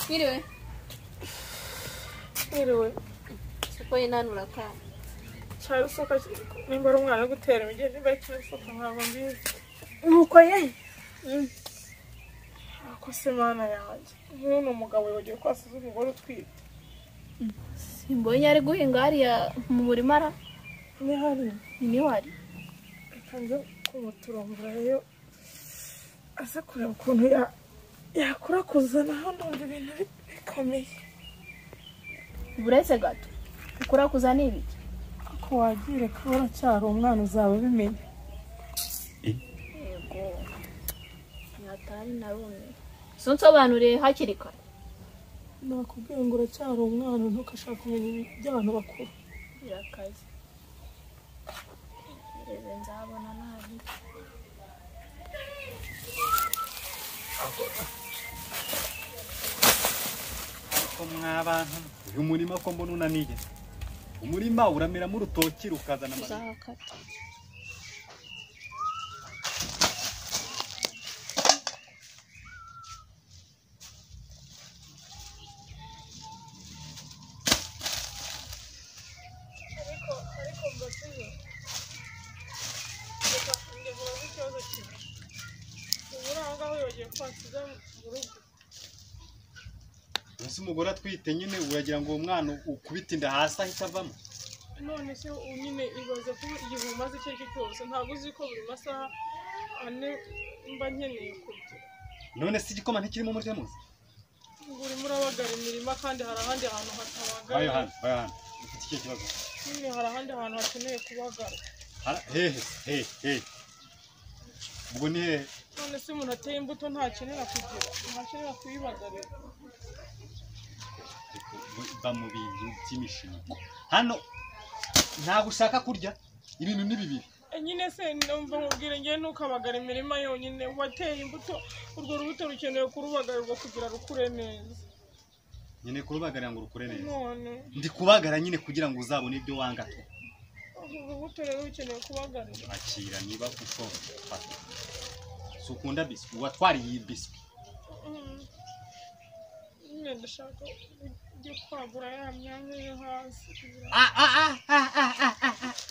Mwiriwe. Mwiriwe. Suko inanura ka. Cyari soka nimba ari umwana gutera imigezi bakiri soka ntabwo mbizi. Nuko ye. Ako se mana yanjye. Nk'uno mugabo yagiye kwasiza umugore utwite. Simbonye ari guhinga hariya mu murima ara. Ni hari. Ni wari. Kanze kumuturombura yo. Asa kureba ukuntu yakura kuzana hano ibintu bikomeye. Buretse gato. Ukura kuzana ibiki? Ko wagire kubura cyari umwana uzabe bimenye. Yego. Nyatari narume. Sunsobanuriye hakiri kare. Nakubwiye ngo uracyari umwana ntukashaka kumenya iby'abantu bakuru. Birakaze. Rebe nzabona nabi. Ko mwabantu uyu murima ko mbona unaniye. Umurima uramera mu rutoki rukazana Uzahakata. Ariko mbasize. Ndebura ikibazo kimwe. Uburanga aho yogiye kwasiza mu rugo. Ese umugore atwite nyine uragira ngo uwo mwana ukubita inda hasi ahita avamo. None se nyine ibaze ko igihe umaze icyo cyose ntabwo uzi ko buri masaha ane mba nkeneye kurya. None se igikoma ntikirimo muri muzi. Nguri murabagara imirima kandi hari ahandi hantu hatabagara. Bayo hano. Ufite iki kibazo? Nyine hari ahandi hantu hakeneye kubagara. Hehe. Ubwo ni hehe? None se umuntu ateye imbuto ntakenera kugira, ntakenera kuyibagarira. Ba mu bintu by'imishinga. Hano ntabwo ushaka kurya ibintu ni bibiri. Nyine se numva nkubwire ngiye ntukabagara imirima yonyine wateye imbuto urwo rubuto rukeneye kurubagarirwa kugira rukure neza. Nyine kurubagarira ngo rukure neza. None Ndi kubagara nyine kugira ngo uzabone ibyo wanga to. urubuto rero rukeneye kubagarira. Akira niba ushobora. Sukunda biswi watwariye iyi biswi. Nyine ndashaka ujye kwagura ya myanya yo hasi.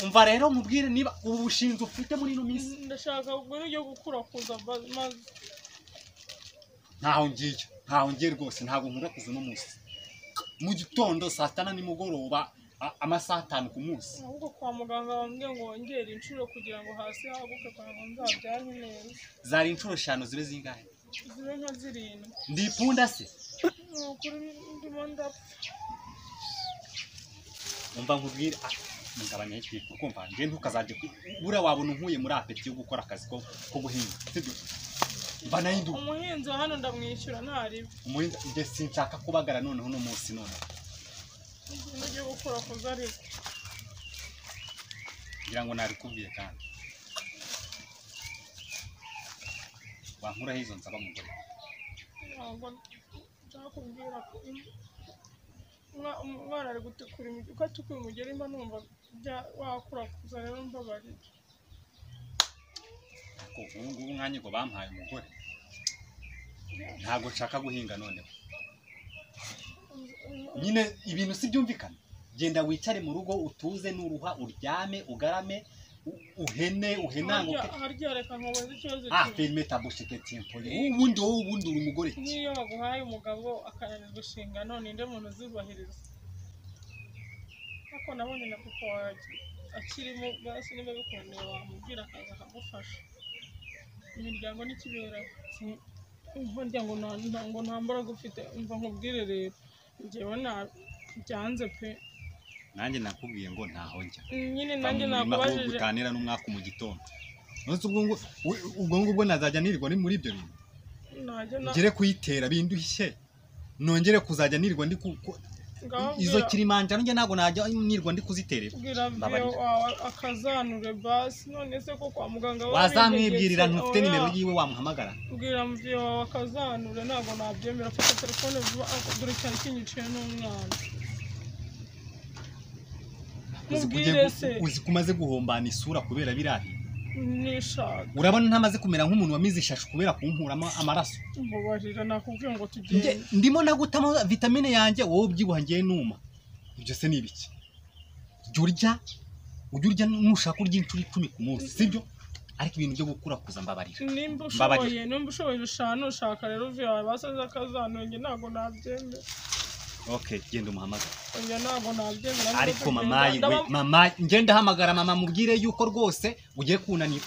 Umva rero mubwire niba ubu bushinzi ufite muri ino minsi. Ndashaka ubwo ujye gukura kuza maze. Ntaho ngiye rwose ntabwo nkunda kuza no munsi. Mu gitondo saa 7 nimugoroba amasaha 5 ku munsi. Ahubwo kwa muganga bambwiye ngo wongere inshuro kugira ngo hasi haguke kwa nzabyare neza. Zari inshuro 5 zibe zingahe? Zibe nka 7. Ndipunda se. Kuri ndimo ndapfa. Umva nkubwire ngabanya iki kumva nge ntukazaje bura wabona unkuye muri apeti yo gukora akazi ko guhinga. Sibyo? Bana yindu. Umuhinzi hano ndamwishyura ntari. Umuhinzi nge sinshaka kubagara noneho no munsi none. Ngiye gukora kuza ariko. Ngira ngo nari kubwiye kandi. Wankura hizo nsaba mugore. Ntabwo nzakubwira ko umwana ari gutukura imigeri uko atukura umugeri mba numva wakura kuza rero mbabarira. Ko ubu mwanya ngo bampaye umugore. Ntabwo nshaka guhinga noneho. Nyine ibintu si byumvikana. Genda wicare mu rugo utuze n'uruha uryame ugarame uhenanguke. Harya reka nkobaze ikibazo Permeta bushike tempo. Ubundi uri umugore. Niyo baguhaye umugabo akananirwa gushinga none inde muntu uzubahiriza. Ako nabonye na papa waje akirimo basi niba bikoneye wamubwira akaza akagufasha. Imiryango n'ikibera. Nkurya ngo ntambara gufite umva nkubwire rero. Ngewe byanze pe. Nanjye nakubwiye ngo ntaho njya. Nyine nanjye nakubajije gutanira n'umwaka mu gitondo. Nose ubwo ngubwo nazajya nirirwa muri ibyo bintu. Ngere kuyitera bindushye. Nongere kuzajya nirirwa ndi izo Kilimanjaro nge nago najya nirirwa ndi kuziterera. Akazanure basi none se ko kwa muganga wazamwibwirira ntufite nimero yiwe wamuhamagara. Ubwira mvyo wawe akazanure nago nabyemera afite telefone dore cyane kinyiciye n'umwana. Uzi kumaze guhombana isura kubera birahi. nishaka urabona ntamaze kumera nk'umuntu wamize ishashi kubera kunkuramo amaraso mbabarira nakubwiye ngo tugende ndimo nagutamo vitamine yanjye wowe ubyibuha ngiye numa ibyo se ni ibiki ujya urya nushaka urya inshuro 10 ku munsi sibyo ariko ibintu byo gukura kuza mbabarira nimba ushoboye rushano ushaka rero uvuye basaza akazanonge ntago nabyembe okay genda umuhamagara oya ntago nabyemera ariko mama ngenda hamagara mama mubwire yuko rwose ugiye kunanira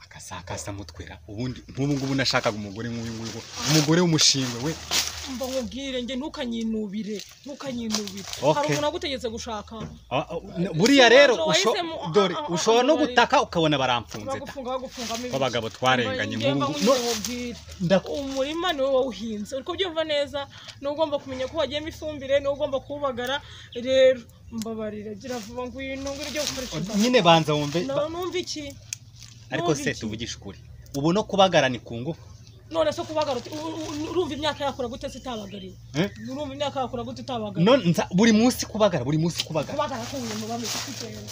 akasakasa mutwera ubundi nk'ubu nashakaga umugore nk'uyu umugore w'umushingwe we mba nkubwire nge ntukanyinubire hari umuntu agutegetse gushaka buriya rero dore ushobora no gutaka ukabona baramfunze abagabo twarenganye umurima niwe wawuhinze uriko byumva neza n'ugomba kumenya ko wagiyemo ifumbire n'ugomba kubagara rero mbabarira gira vuba ngwino ngiryo gukoresha nyine banza wumve numva iki ariko se tuvugisha ukuri ubu no kubagara ni kungu none so kubagara urumva imyaka yakura gute sitabagariwe urumva imyaka yakura gute itabagariwe none buri munsi kubagara kubagara ko umuntu bameze kugenda